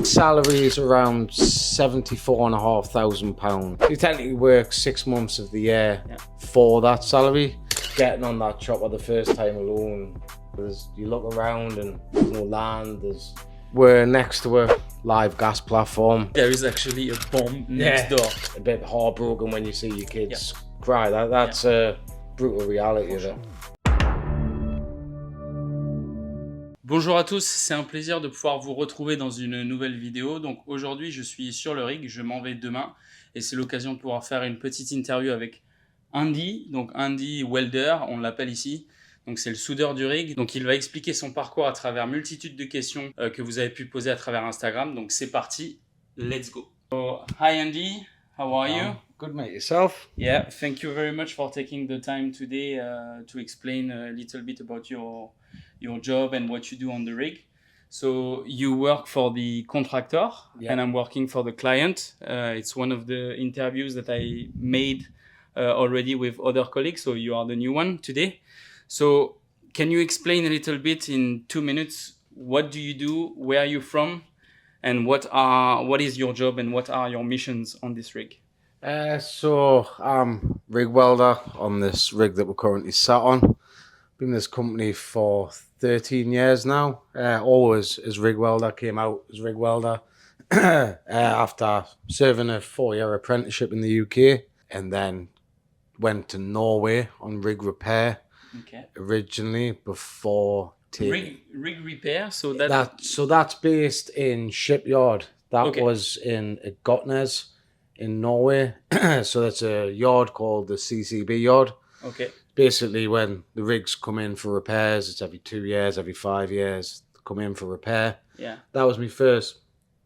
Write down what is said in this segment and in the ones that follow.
Salary is around £74,500. You technically work 6 months of the year for that salary. Getting on that chopper the first time alone, you look around and there's no land. We're next to a live gas platform. There is actually a bomb next door. A bit heartbroken when you see your kids cry. That's a brutal reality of it. Bonjour à tous, c'est un plaisir de pouvoir vous retrouver dans une nouvelle vidéo. Donc aujourd'hui je suis sur le rig, je m'en vais demain et c'est l'occasion de pouvoir faire une petite interview avec Andy. Donc Andy Welder, on l'appelle ici. Donc c'est le soudeur du rig. Donc il va expliquer son parcours à travers multitude de questions que vous avez pu poser à travers Instagram. Donc c'est parti, let's go. So, hi Andy, how are you? Good mate, yourself? Yeah, thank you very much for taking the time today to explain a little bit about your job and what you do on the rig. So you work for the contractor and I'm working for the client. It's one of the interviews that I made already with other colleagues. So you are the new one today. So can you explain a little bit in 2 minutes, what do you do, where are you from, and what is your job and what are your missions on this rig? So I'm rig welder on this rig that we're currently sat on. Been in this company for 13 years now. Always as rig welder, came out as rig welder after serving a 4-year apprenticeship in the UK, and then went to Norway on rig repair originally before rig repair. So that's based in shipyard. That was in Gotnes in Norway. So that's a yard called the CCB yard. Okay. Basically, when the rigs come in for repairs, it's every 2 years, every 5 years, they come in for repair. Yeah. That was my first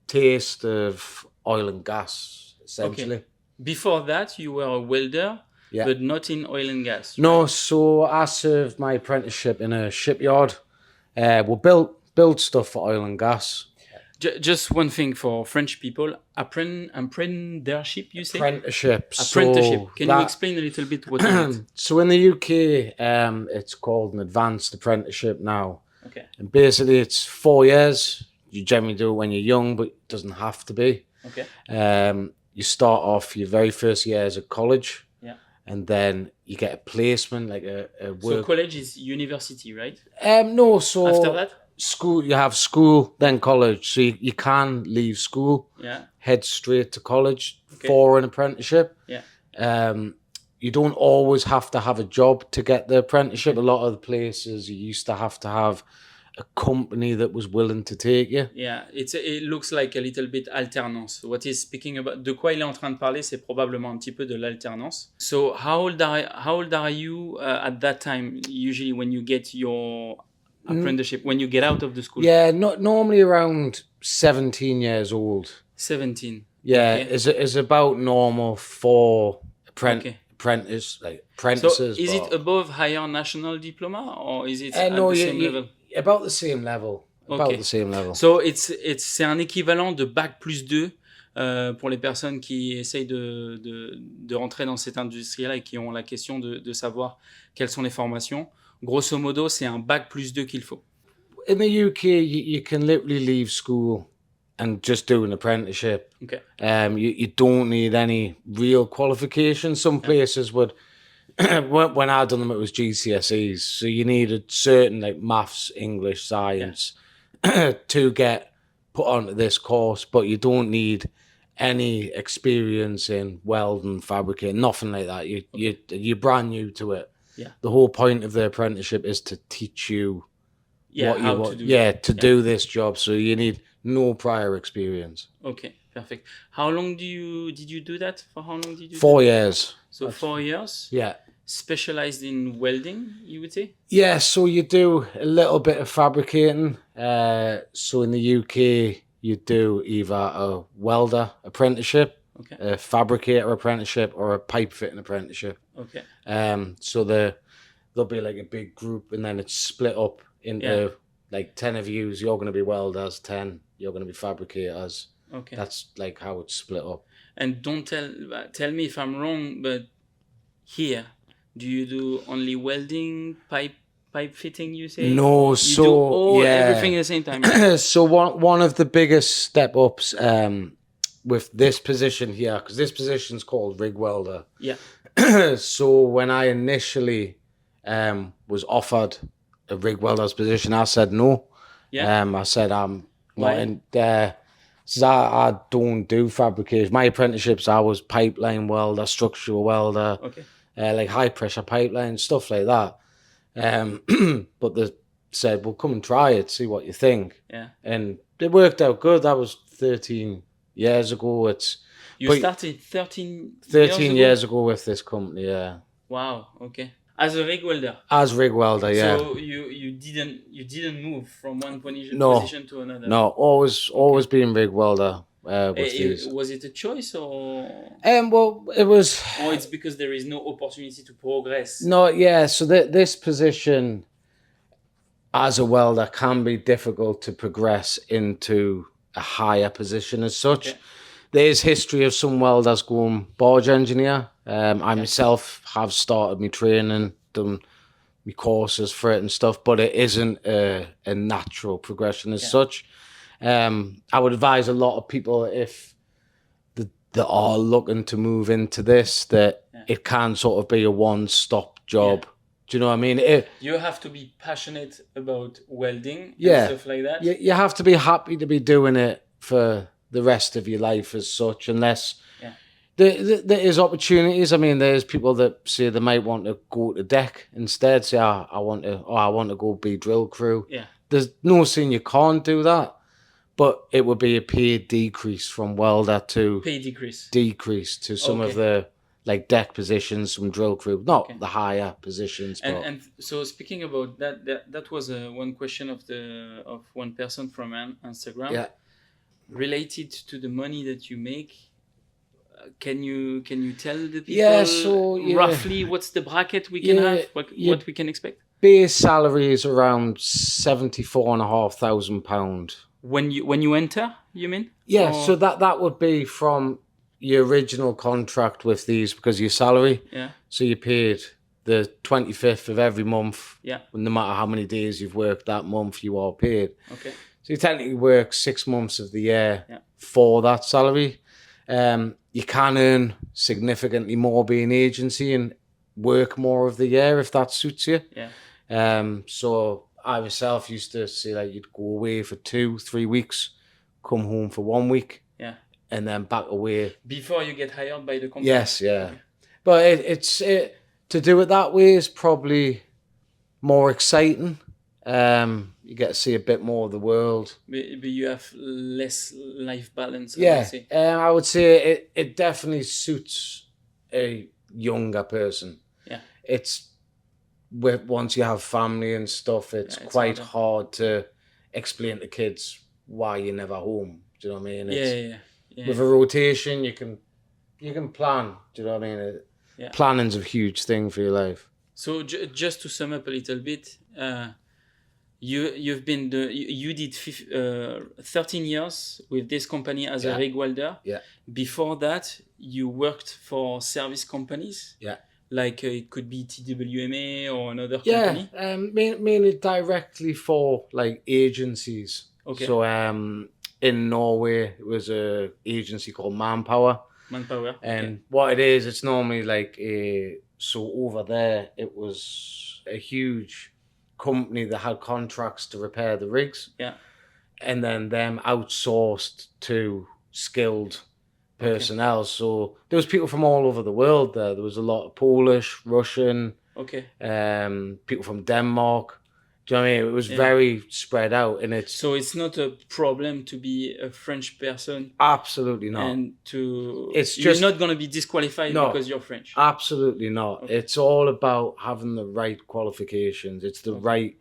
taste of oil and gas, essentially. Okay. Before that, you were a welder, but not in oil and gas. Right? No, so I served my apprenticeship in a shipyard. We built stuff for oil and gas. Just one thing for French people, apprenticeship, you say? Apprenticeship. Apprenticeship. Can you explain a little bit what is it? So in the UK, it's called an advanced apprenticeship now. Okay. And basically it's 4 years. You generally do it when you're young, but it doesn't have to be. Okay. You start off your very first years at college. Yeah. And then you get a placement, like a work. So college is university, right? No, so after that? School, you have school, then college. So you can leave school, head straight to college for an apprenticeship. Yeah. You don't always have to have a job to get the apprenticeship. A lot of the places you used to have a company that was willing to take you. Yeah, it looks like a little bit alternance. What he's speaking about, de quoi il est en train de parler, c'est probablement un petit peu de l'alternance. So how old are you at that time, usually when you get your apprenticeship, when you get out of the school? Yeah, normally around 17 years old. 17. Yeah, is about normal for apprentices. So is it above higher national diploma or is it at the same level? About the same level. About the same level. So c'est un équivalent de bac plus 2 pour les personnes qui essayent de rentrer dans cette industrie-là et qui ont la question de savoir quelles sont les formations. Grosso modo, c'est un bac plus 2 qu'il faut. In the UK, you can literally leave school and just do an apprenticeship. Okay. You don't need any real qualifications. Some places would, when I done them, it was GCSEs. So you needed certain like maths, English, science to get put onto this course, but you don't need any experience in welding, fabricating, nothing like that. You're brand new to it. Yeah. The whole point of the apprenticeship is to teach you what you want. To do this job. So you need no prior experience. Okay, perfect. How long did you do that? For how long did you do 4 years. So 4 years? Yeah. Specialized in welding, you would say? Yeah, so you do a little bit of fabricating. So in the UK, you do either a welder apprenticeship, a fabricator apprenticeship, or a pipe fitting apprenticeship. Okay. So there'll be like a big group, and then it's split up into like 10 of you. You're going to be welders, 10 you're going to be fabricators. Okay. That's like how it's split up. And don't tell me if I'm wrong, but here, do you do only welding, pipe pipe fitting, you say? No, You so do all, yeah. everything at the same time. Right? So one of the biggest step ups with this position here, because this position is called rig welder. Yeah. So when I initially was offered a rig welder's position, I said no. Yeah. I said I'm Why? not in there. So I don't do fabrication. My apprenticeships, I was pipeline welder, structural welder, Okay. like high pressure pipeline, stuff like that. But they said, well, come and try it, see what you think. Yeah. And it worked out good. That was 13 years ago. You started 13 years ago with this company, yeah. Wow. Okay. As a rig welder. As rig welder, yeah. So you didn't move from one position to another. No, always been rig welder with these. Was it a choice or? Well, it was. Or it's because there is no opportunity to progress. No, yeah. So this position as a welder can be difficult to progress into a higher position as such. Okay. There's history of some welders going barge engineer. I myself have started my training, done my courses for it and stuff, but it isn't a natural progression as such. I would advise a lot of people if they are looking to move into this, that it can sort of be a one-stop job. Yeah. Do you know what I mean? You have to be passionate about welding and stuff like that. You have to be happy to be doing it for the rest of your life as such, unless there is opportunities. I mean, there's people that say they might want to go to deck instead, say, I want to go be drill crew. Yeah. There's no saying you can't do that, but it would be a paid decrease from welder to decrease to some of the like deck positions, some drill crew, not the higher positions. And so speaking about that was one question of one person from Instagram. Yeah. Related to the money that you make, can you tell the people roughly what's the bracket we can have, what we can expect? Base salary is around £74,500. When you enter, you mean? Yeah, so that would be from your original contract with these, because your salary. Yeah. So you paid the 25th of every month. Yeah. No matter how many days you've worked that month, you are paid. Okay. So you technically work 6 months of the year for that salary. You can earn significantly more being agency and work more of the year if that suits you. Yeah. So I myself used to say like you'd go away for 2-3 weeks, come home for 1 week. Yeah. And then back away. Before you get hired by the company? Yes, yeah. Okay. But it's to do it that way is probably more exciting. You get to see a bit more of the world. But you have less life balance, I would say it definitely suits a younger person. Yeah. It's once you have family and stuff, it's quite hard to explain to kids why you're never home. Do you know what I mean? Yeah. With a rotation, you can plan. Do you know what I mean? Planning's a huge thing for your life. So just to sum up a little bit, you did 13 years with this company as a rig welder. Yeah. Before that, you worked for service companies. Yeah. Like it could be TWMA or another company. Yeah. Mainly directly for like agencies. Okay. So in Norway, it was a agency called Manpower. And what it is, it's normally like so over there, it was a huge company that had contracts to repair the rigs. Yeah. And then them outsourced to skilled personnel. So there was people from all over the world there. There was a lot of Polish, Russian, people from Denmark. Do you know what I mean? It was very spread out, and so it's not a problem to be a French person. Absolutely not. And you're not going to be disqualified because you're French. Absolutely not. Okay. It's all about having the right qualifications. It's the right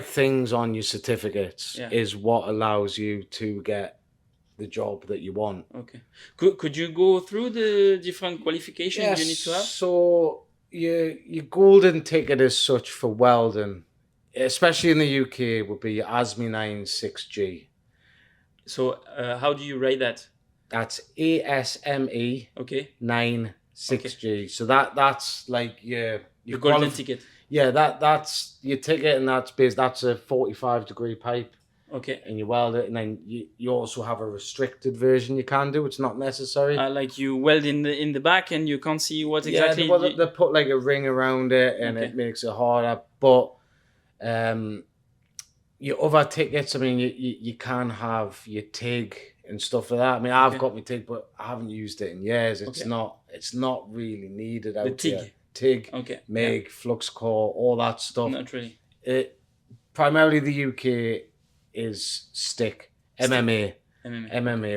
things on your certificates is what allows you to get the job that you want. Okay. Could you go through the different qualifications you need to have? So your golden ticket as such for welding, especially in the UK, would be your ASME 96G. So how do you write that? That's ASME 96G. So that's like your golden ticket. Yeah, that's your ticket, and that's a 45-degree pipe, Okay. and you weld it, and then you also have a restricted version you can do. It's not necessary. Like you weld in the back, and you can't see what exactly. Yeah, they put like a ring around it, and Okay. it makes it harder. But your other tickets, I mean, you can have your TIG and stuff like that. I mean, I've got my TIG, but I haven't used it in years. It's not really needed out TIG. here. TIG, Okay. MIG, flux core, all that stuff. Not really. Primarily the UK is stick. MMA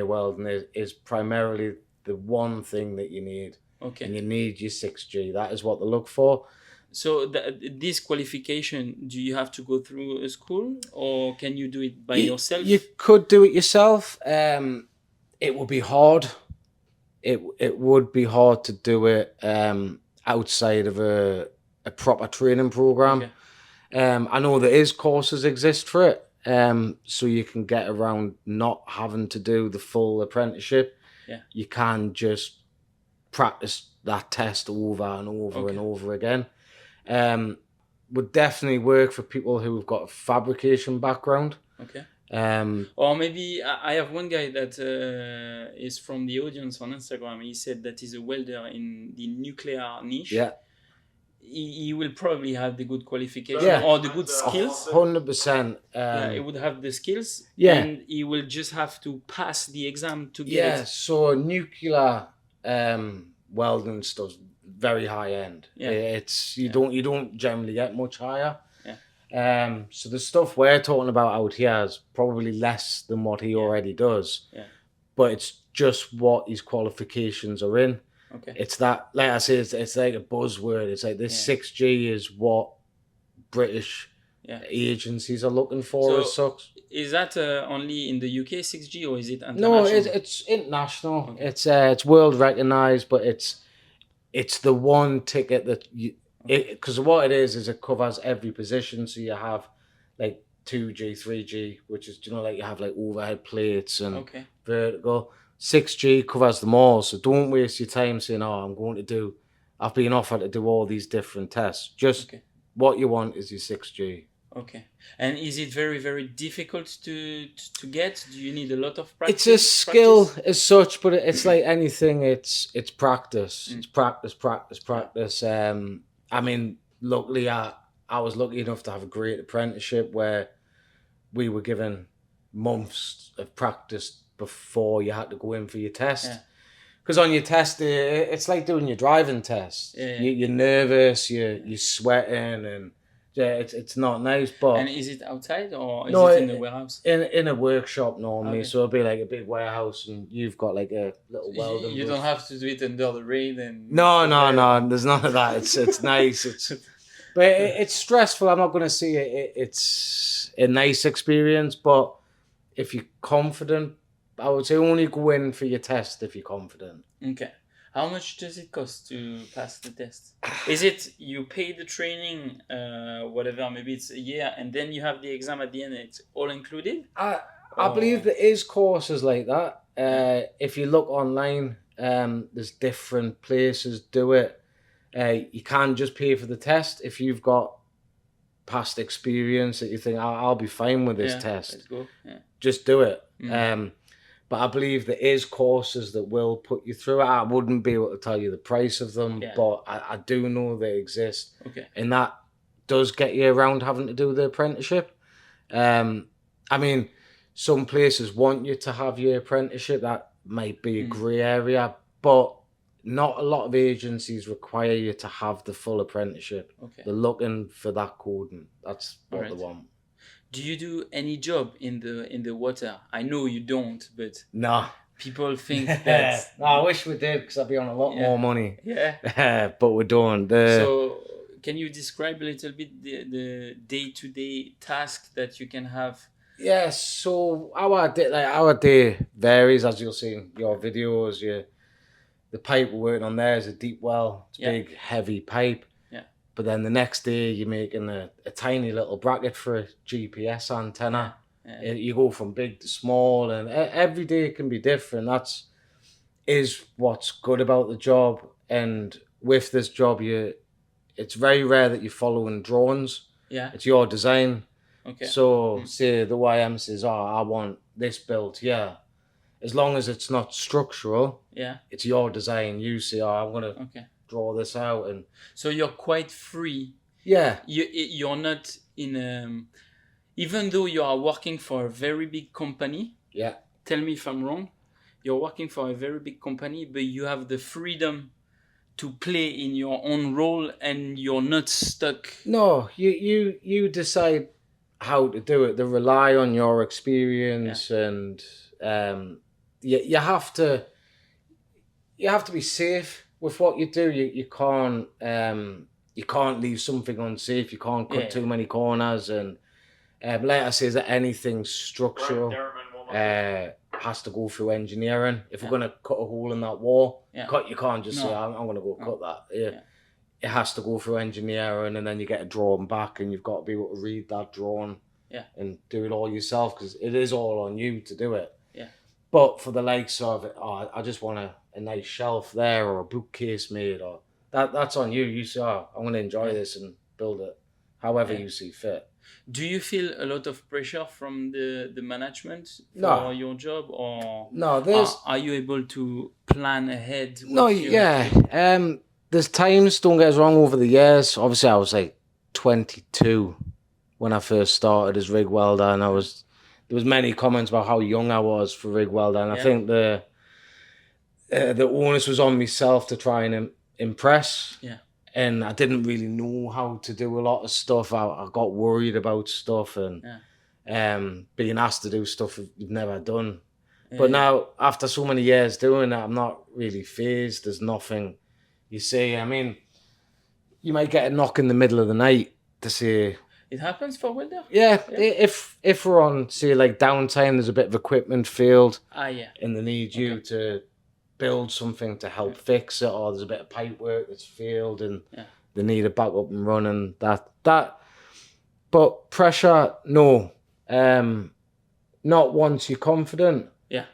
welding is primarily the one thing that you need. Okay. And you need your 6G. That is what they look for. So this qualification, do you have to go through a school, or can you do it by yourself? You could do it yourself. It would be hard. It would be hard to do it outside of a proper training program. Okay. I know there is courses exist for it, so you can get around not having to do the full apprenticeship. Yeah. You can just practice that test over and over and over again. Would definitely work for people who've got a fabrication background. Okay. Or maybe I have one guy that is from the audience on Instagram. He said that he's a welder in the nuclear niche. Yeah. He will probably have the good qualification or the good skills. 100%. He would have the skills. Yeah. And he will just have to pass the exam to get it. Yeah, so nuclear welding stuff's very high end. Yeah. It's you don't generally get much higher. Yeah. So the stuff we're talking about out here is probably less than what he already does. Yeah. But it's just what his qualifications are in. Okay. It's that, like I say, it's like a buzzword. It's like this 6G is what British agencies are looking for as such. Is that only in the UK 6G, or is it international? No, it's international. Okay. It's world recognized, but it's the one ticket that because what it is it covers every position. So you have like 2G, 3G, which is like you have like overhead plates and vertical. 6G covers them all, so don't waste your time saying, I've been offered to do all these different tests. Just what you want is your 6G. Okay. And is it very, very difficult to get? Do you need a lot of practice? It's a skill as such, but it's like anything, it's practice. It's practice. I mean, luckily I was lucky enough to have a great apprenticeship where we were given months of practice before you had to go in for your test. Because on your test, it's like doing your driving test. You're nervous, you're sweating, and it's not nice. But and is it outside or is it in the warehouse? In a workshop normally, so it'll be like a big warehouse, and you've got like a little welding. You don't have to do it under the rain and. No. There's none of that. It's nice. But it's stressful. I'm not going to say it's a nice experience, but if you're confident, I would say only go in for your test if you're confident. Okay. How much does it cost to pass the test? Is it you pay the training, whatever, maybe it's a year, and then you have the exam at the end and it's all included? I believe there is courses like that. If you look online, there's different places do it. You can just pay for the test if you've got past experience that you think, I'll be fine with this test. Let's go. Yeah. Just do it. But I believe there is courses that will put you through it. I wouldn't be able to tell you the price of them, but I do know they exist. Okay. And that does get you around having to do the apprenticeship. I mean, some places want you to have your apprenticeship. That might be a grey area, but not a lot of agencies require you to have the full apprenticeship. Okay. They're looking for that coding. That's what they want. Do you do any job in the water? I know you don't, but people think that. No, I wish we did because I'd be on a lot more money. Yeah. But we don't. So, can you describe a little bit the day-to-day task that you can have? Yeah. So our day varies, as you'll see in your videos. The pipe we're working on there is a deep well. It's a big, heavy pipe. But then the next day you're making a tiny little bracket for a GPS antenna. Yeah. You go from big to small, and every day can be different. That's what's good about the job. And with this job, it's very rare that you're following drawings. Yeah. It's your design. Okay. So say the YM says, "Oh, I want this built." Yeah, as long as it's not structural. Yeah. It's your design. You say, "Oh, I'm gonna draw this out," and so you're quite free. Yeah. You're not in even though you are working for a very big company. Yeah. Tell me if I'm wrong. You're working for a very big company, but you have the freedom to play in your own role, and you're not stuck. No, you decide how to do it. They rely on your experience, and you have to be safe with what you do. You can't leave something unsafe. You can't cut too many corners, and like I say, that anything structural has to go through engineering. If we're gonna cut a hole in that wall, you can't just say, "I'm gonna go cut that." It has to go through engineering, and then you get a drawing back, and you've got to be able to read that drawing and do it all yourself, because it is all on you to do it. But for the likes of it, I just want a nice shelf there, or a bookcase made, or that's on you. You say, "Oh, I'm gonna enjoy this and build it however you see fit." Do you feel a lot of pressure from the management for your job, or no? Are you able to plan ahead? There's times, don't get us wrong, over the years. Obviously, I was like 22 when I first started as rig welder, and there was many comments about how young I was for rig welder, and I think the onus was on myself to try and impress. And I didn't really know how to do a lot of stuff. I got worried about stuff, and being asked to do stuff you've never done. But now, after so many years doing it, I'm not really fazed. There's nothing you say. I mean, you might get a knock in the middle of the night to say... It happens for welder? Yeah. If we're on, say, like downtime, there's a bit of equipment failed. And they need you to build something to help fix it, or there's a bit of pipe work that's failed, and they need it back up and running. But pressure, no. Not once you're confident.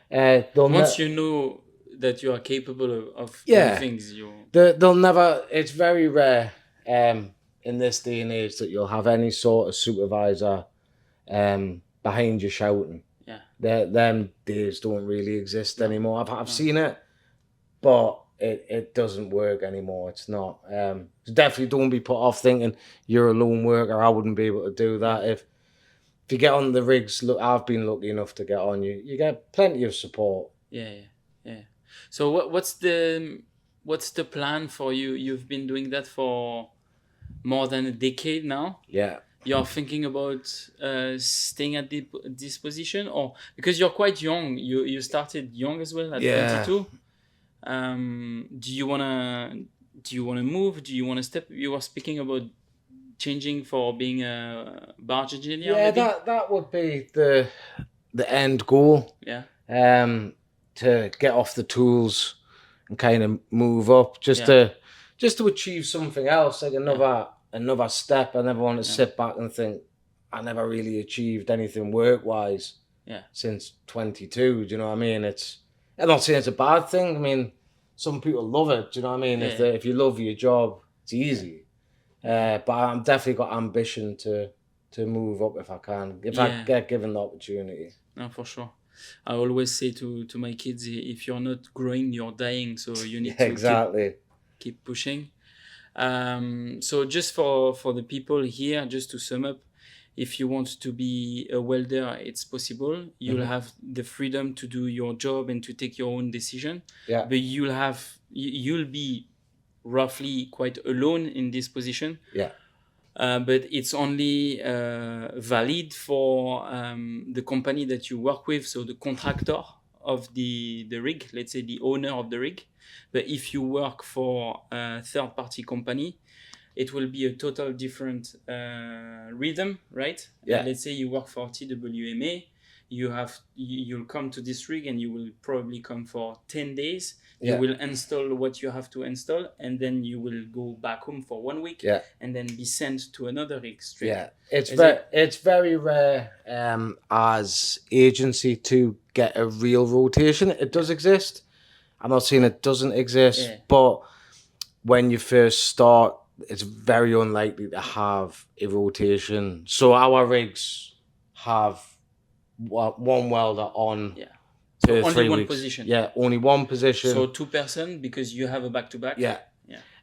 Once you know that you are capable of doing things, they'll never. It's very rare in this day and age that you'll have any sort of supervisor behind you shouting. Them days don't really exist anymore. I've seen it, but it doesn't work anymore. It's not. Definitely don't be put off thinking you're a lone worker. I wouldn't be able to do that. If you get on the rigs, look, I've been lucky enough to get on. You get plenty of support. So what's the plan for you? You've been doing that for more than a decade now. You're thinking about staying at this position, or because you're quite young, you started young as well at 22. Do you wanna move? Do you wanna step? You were speaking about changing for being a barge engineer. Maybe? that would be the end goal. To get off the tools and kind of move up, just to achieve something else, like another step. I never want to sit back and think I never really achieved anything work-wise since 22. Do you know what I mean? I'm not saying it's a bad thing. I mean, some people love it. Do you know what I mean? If you love your job, it's easy. But I'm definitely got ambition to move up if I can, I get given the opportunity. No, for sure. I always say to my kids, if you're not growing, you're dying. So you need to keep pushing. So just for the people here, just to sum up, if you want to be a welder, it's possible. You'll have the freedom to do your job and to take your own decision. But you'll be roughly quite alone in this position. But it's only valid for the company that you work with, so the contractor of the rig, let's say the owner of the rig. But if you work for a third-party company, it will be a total different rhythm, right? Let's say you work for TWMA, you'll come to this rig and you will probably come for 10 days. You will install what you have to install, and then you will go back home for 1 week, and then be sent to another rig straight. It's very rare as agency to get a real rotation. It does exist. I'm not saying it doesn't exist, but when you first start, it's very unlikely to have a rotation. So our rigs have one welder on per only 3 one weeks. position. Yeah, only one position. So 2 person because you have a back-to-back. Yeah.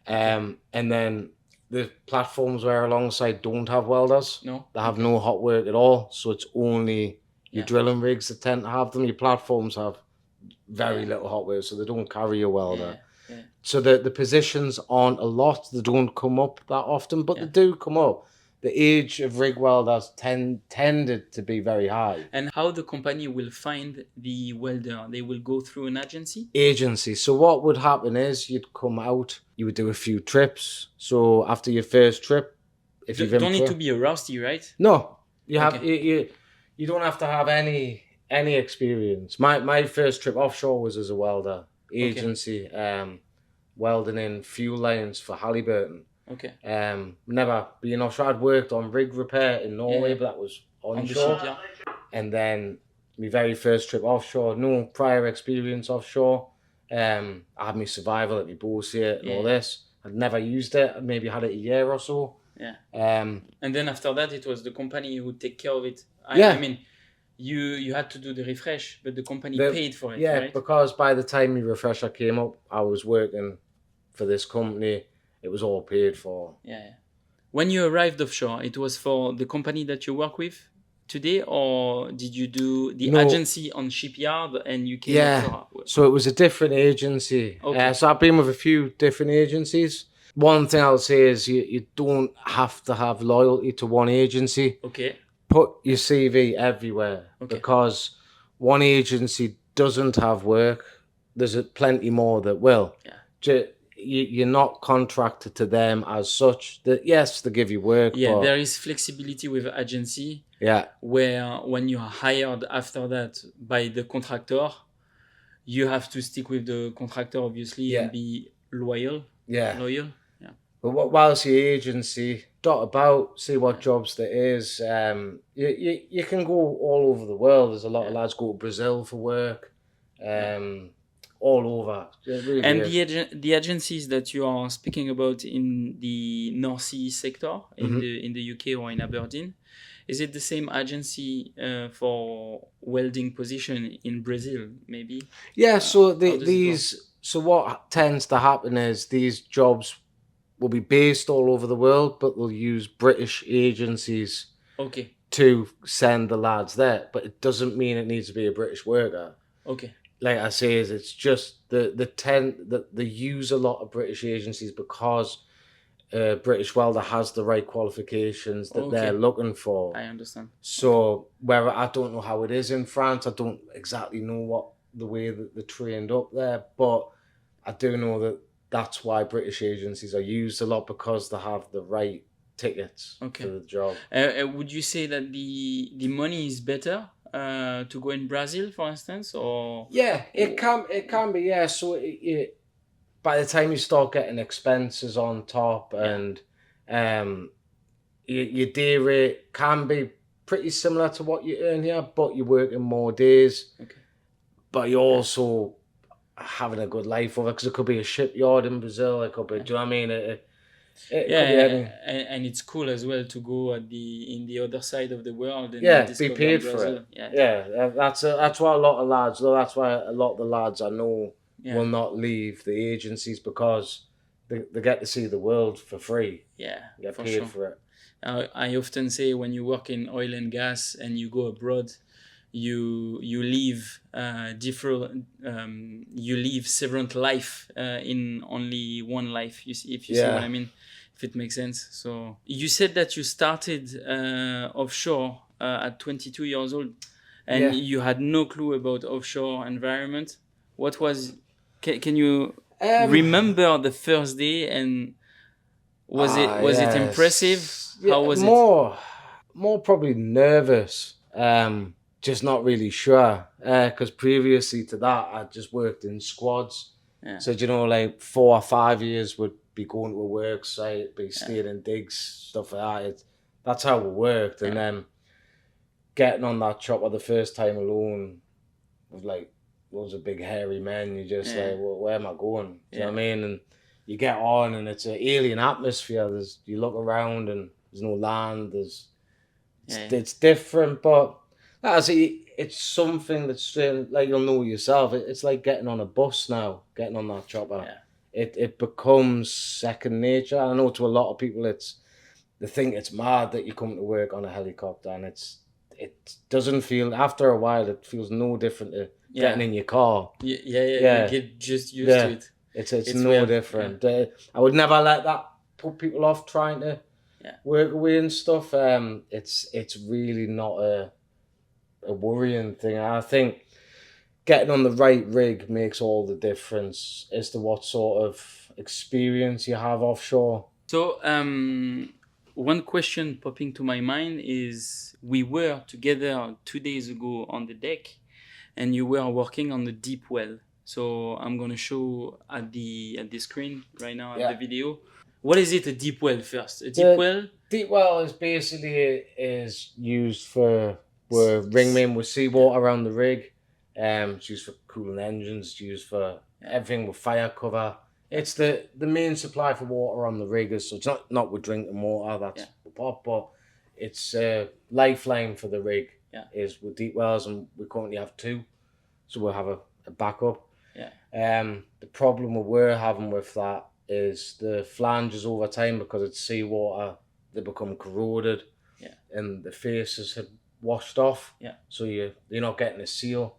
Okay. And then the platforms we're alongside don't have welders. No. They have no hot work at all. So it's only your Yeah. drilling rigs that tend to have them. Your platforms have very little hot work, so they don't carry a welder. Yeah. So the positions aren't a lot. They don't come up that often, but they do come up. The age of rig welders tended to be very high. And how the company will find the welder? They will go through an agency? Agency. So what would happen is you'd come out, you would do a few trips. So after your first trip, if you don't need to be a rusty, right? No, you have you don't have to have any experience. My first trip offshore was as a welder. Agency, welding in fuel lines for Halliburton. Okay. Never been offshore. I'd worked on rig repair in Norway, but that was onshore. And then my very first trip offshore, no prior experience offshore. I had my survival at my Bowseat and all this. I'd never used it. I maybe had it a year or so. Yeah. And then after that, it was the company who take care of it. I mean, you had to do the refresh, but the company paid for it, right? Because by the time my refresher came up, I was working for this company. It was all paid for. Yeah. When you arrived offshore, it was for the company that you work with today, or did you do the agency on shipyard and you came offshore? So it was a different agency. Okay. So I've been with a few different agencies. One thing I'll say is you don't have to have loyalty to one agency. Okay. Put your CV everywhere because one agency doesn't have work. There's plenty more that will. Yeah. You're not contracted to them as such. Yes, they give you work. Yeah, but there is flexibility with agency. Yeah. Where when you are hired after that by the contractor, you have to stick with the contractor, obviously, and be loyal. Yeah. Loyal. Yeah. But whilst the agency dot about, see what jobs there is. You can go all over the world. There's a lot of lads go to Brazil for work. All over. Really and the agencies that you are speaking about in the North Sea sector, in the UK or in Aberdeen, is it the same agency for welding position in Brazil, maybe? Yeah, so so what tends to happen is these jobs will be based all over the world, but they'll use British agencies to send the lads there. But it doesn't mean it needs to be a British worker. Okay. Like I say, it's just they use a lot of British agencies because British welder has the right qualifications that they're looking for. I understand. So where I don't know how it is in France, I don't exactly know the way that they're trained up there, but I do know that's why British agencies are used a lot, because they have the right tickets for the job. Would you say that the money is better to go in Brazil, for instance, or? Yeah, it can be. Yeah, so by the time you start getting expenses on top and your day rate can be pretty similar to what you earn here, but you're working more days. Okay. But you're also having a good life over it, because it could be a shipyard in Brazil. It could be. Do you know what I mean? It could be anything. And it's cool as well to go in the other side of the world and be paid for it. That's why a lot of lads. That's why a lot of the lads I know will not leave the agencies, because they get to see the world for free. Yeah, you get paid for it. I often say when you work in oil and gas and you go abroad, you live you live several life in only one life. If you see what I mean, if it makes sense. So you said that you started offshore at 22 years old, and you had no clue about offshore environment. What was? Can you remember the first day, and was it impressive? How was it? More probably nervous. Just not really sure, because previously to that I just worked in squads. So like 4 or 5 years would be going to a work site, be staying in digs, stuff like that. That's how it worked. And then getting on that chopper the first time alone with like loads of big hairy men, you just like, well, where am I going? Do you know what I mean? And you get on and it's an alien atmosphere. You look around and there's no land. It's different, but it's something that's like you'll know yourself. It's like getting on a bus now, getting on that chopper. Yeah. It becomes second nature. I know to a lot of people they think it's mad that you come to work on a helicopter, and it doesn't feel, after a while it feels no different to getting in your car. Yeah. You get just used to it. It's no weird. Different. I would never let that put people off trying to work away and stuff. It's really not a worrying thing. I think getting on the right rig makes all the difference as to what sort of experience you have offshore. So one question popping to my mind is, we were together 2 days ago on the deck, and you were working on the deep well. So I'm going to show at the screen right now at the video. What is it, a deep well first? A deep well? Deep well is basically used for where ringmain with seawater around the rig. It's used for cooling engines. It's used for everything with fire cover. It's the main supply for water on the rig. So it's not with drinking water, that's pop, but it's a lifeline for the rig is with deep wells, and we currently have 2. So we'll have a backup. The problem we're having with that is the flanges over time, because it's seawater, they become corroded and the faces had washed off. So you're not getting a seal.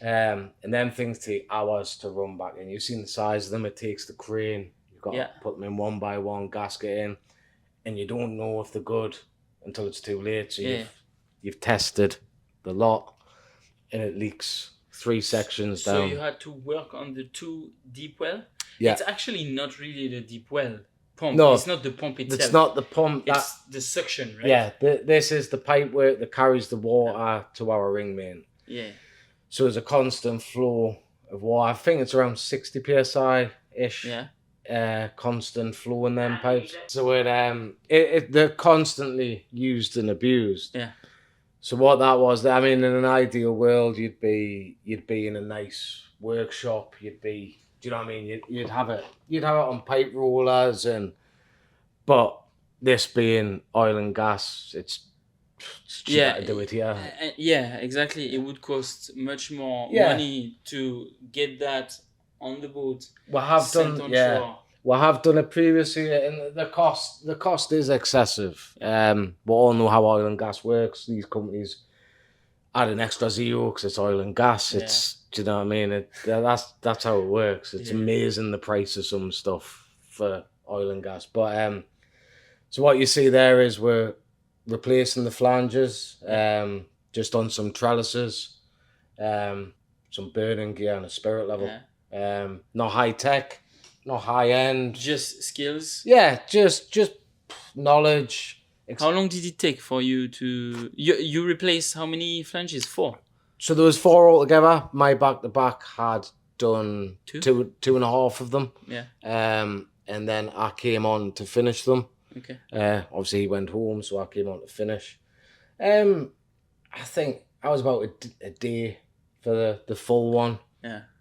And then things take hours to run back in. You've seen the size of them. It takes the crane. You've got to put them in one by one, gasket in, and you don't know if they're good until it's too late. So you've tested the lot, and it leaks 3 sections down. So you had to work on the 2 deep well? It's actually not really the deep well pump. No, it's not the pump itself. It's not the pump. It's the suction, right? Yeah, this is the pipe work that carries the water to our ring main. So there's a constant flow of water. I think it's around 60 psi-ish. Constant flow in them pipes. So they're constantly used and abused. So what that was, I mean, in an ideal world, you'd be in a nice workshop. Do you know what I mean? You'd have it on pipe rollers, but this being oil and gas, it's cheaper to do it here. Yeah, exactly. It would cost much more money to get that on the boat. We have done it previously, and the cost is excessive. We all know how oil and gas works. These companies add an extra zero because it's oil and gas. Do you know what I mean? That's how it works. It's amazing the price of some stuff for oil and gas. But so what you see there is we're replacing the flanges, just on some trellises, some burning gear and a spirit level. Not high tech, not high end. Just skills. Yeah, just knowledge. How long did it take for you to you replace how many flanges? 4. So there was 4 altogether. My back to back had done 2.5 of them. And then I came on to finish them. Obviously he went home, so I came on to finish. I think I was about a day for the full one.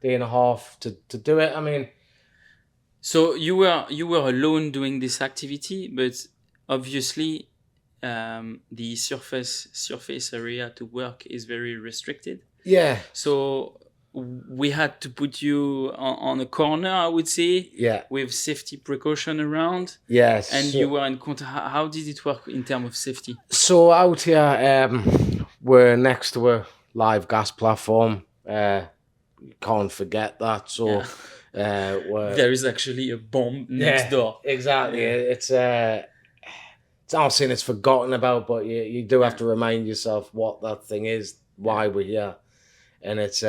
Day and a half to do it. I mean, so you were alone doing this activity, but obviously the surface area to work is very restricted. So we had to put you on a corner, I would say, with safety precaution around. And you were in contact. How did it work in terms of safety? So out here, we're next to a live gas platform. You can't forget that. So there is actually a bomb next door. Exactly. It's not saying it's forgotten about, but you do have to remind yourself what that thing is, why we're here. And it's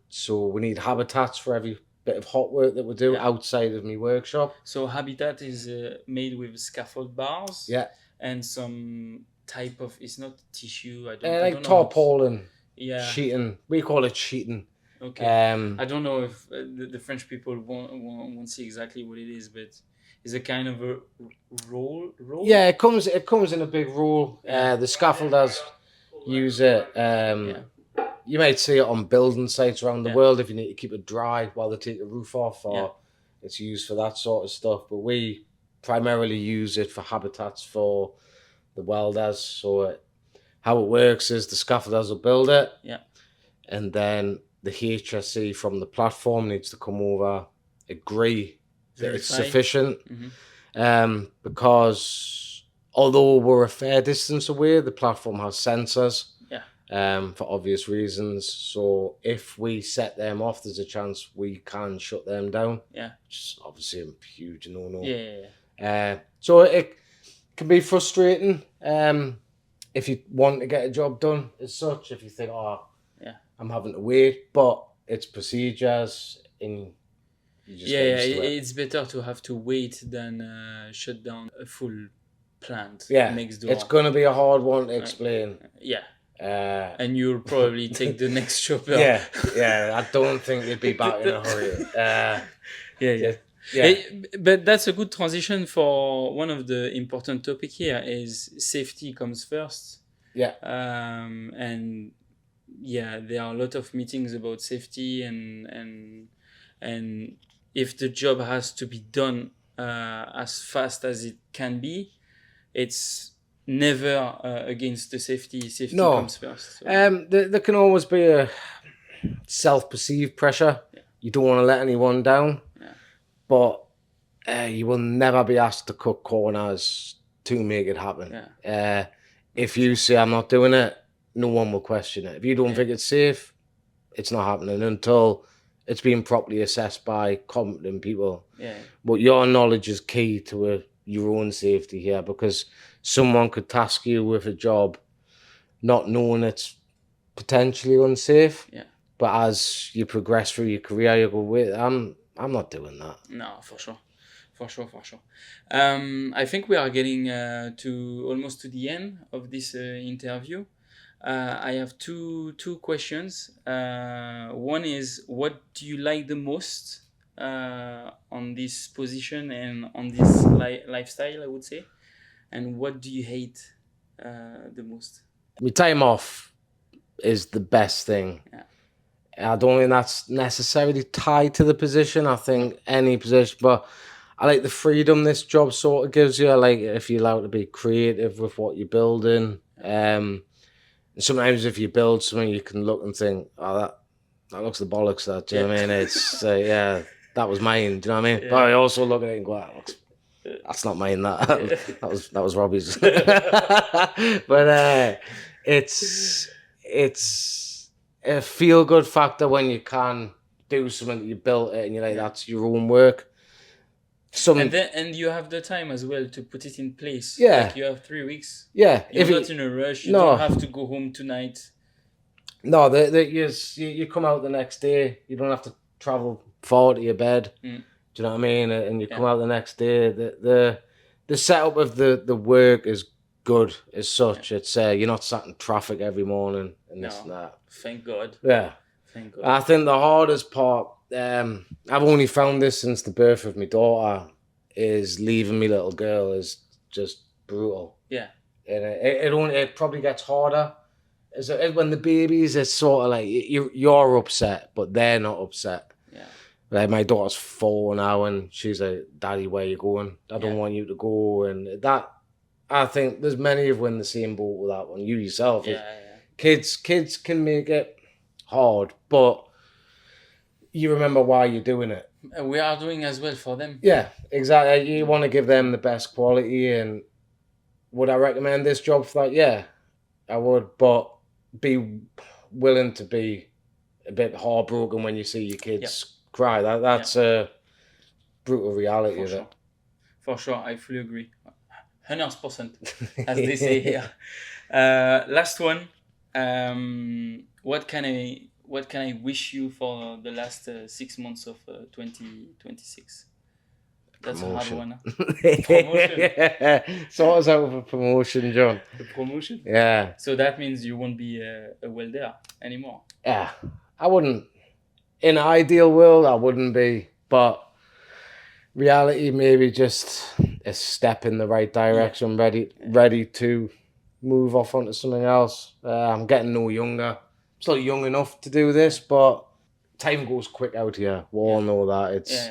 so we need habitats for every bit of hot work that we do outside of my workshop. So habitat is made with scaffold bars. And some type of, it's not tissue. I don't know. Tarpaulin. Sheeting. We call it sheeting. I don't know if the French people won't see exactly what it is, but it's a kind of a roll. Yeah, it comes in a big roll. The scaffolders use it. You might see it on building sites around the world if you need to keep it dry while they take the roof off, or it's used for that sort of stuff. But we primarily use it for habitats for the welders. So how it works is the scaffolders will build it, and then the HSE from the platform needs to come over, agree that it's sufficient, because although we're a fair distance away, the platform has sensors, for obvious reasons. So if we set them off, there's a chance we can shut them down. Which is obviously a huge no-no. So it can be frustrating if you want to get a job done as such. If you think, I'm having to wait, but it's procedures, and you just get used to it. It's better to have to wait than shut down a full plant next door. It's going to be a hard one to explain. And you'll probably take the next job. I don't think you'd be back in a hurry. But that's a good transition for one of the important topic here is safety comes first. And there are a lot of meetings about safety and if the job has to be done as fast as it can be, it's never against the safety. Safety comes first. So. There can always be a self-perceived pressure. You don't want to let anyone down, but you will never be asked to cut corners to make it happen. If you say, I'm not doing it, no one will question it. If you don't think it's safe, it's not happening until it's being properly assessed by competent people. But your knowledge is key to your own safety here, because someone could task you with a job not knowing it's potentially unsafe. But as you progress through your career, you go, wait, I'm not doing that. No, for sure. I think we are getting almost to the end of this interview. I have two questions. One is, what do you like the most on this position and on this lifestyle, I would say? And what do you hate the most? My time off is the best thing. I don't think that's necessarily tied to the position. I think any position, but I like the freedom this job sort of gives you. I like if you're allowed to be creative with what you're building. Sometimes if you build something, you can look and think, that looks the bollocks, that. Do you know what I mean? It's, that was mine. Do you know what I mean? But I also look at it and go, that's not mine, that was Robbie's. But it's a feel-good factor when you can do something that you built it and you're like, that's your own work. And you have the time as well to put it in place. Like you have 3 weeks. You're not in a rush. You don't have to go home tonight. No, you come out the next day. You don't have to travel far to your bed. Do you know what I mean? And you come out the next day. The setup of the work is good as such. It's you're not sat in traffic every morning and this and that. Thank God. Thank God. I think the hardest part, I've only found this since the birth of my daughter, is leaving my little girl is just brutal. And it probably gets harder. When the babies, it's sort of like you're upset, but they're not upset. Like my daughter's 4 now, and she's like, "Daddy, where you going? I don't want you to go." And that, I think there's many of in the same boat with that one. You yourself, kids can make it hard, but you remember why you're doing it. We are doing as well for them. Yeah, exactly. You want to give them the best quality. And would I recommend this job for that? Yeah, I would, but be willing to be a bit heartbroken when you see your kids cry. That's a brutal reality of it. For sure, I fully agree. 100%, as they say here. Last one. What can I wish you for the last 6 months of 2026? That's promotion. A hard one. Promotion. Sort us out with a promotion, John. The promotion? Yeah. So that means you won't be a welder anymore. Yeah. I wouldn't. In an ideal world, I wouldn't be. But reality, maybe just a step in the right direction, ready to move off onto something else. I'm getting no younger. I'm still young enough to do this, but time goes quick out here. We all know that. It's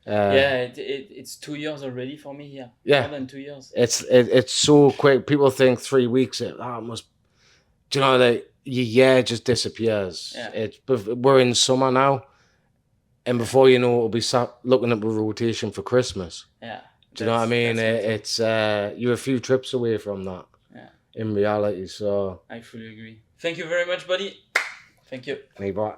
It's 2 years already for me here. Yeah. More than 2 years. It's so quick. People think 3 weeks. It must. Do you know, like your year just disappears. Yeah. We're in summer now, and before you know, it'll be sat looking at the rotation for Christmas. Yeah. Do you know what I mean? It's you're a few trips away from that. Yeah. In reality, so I fully agree. Thank you very much, buddy. Thank you. Bye.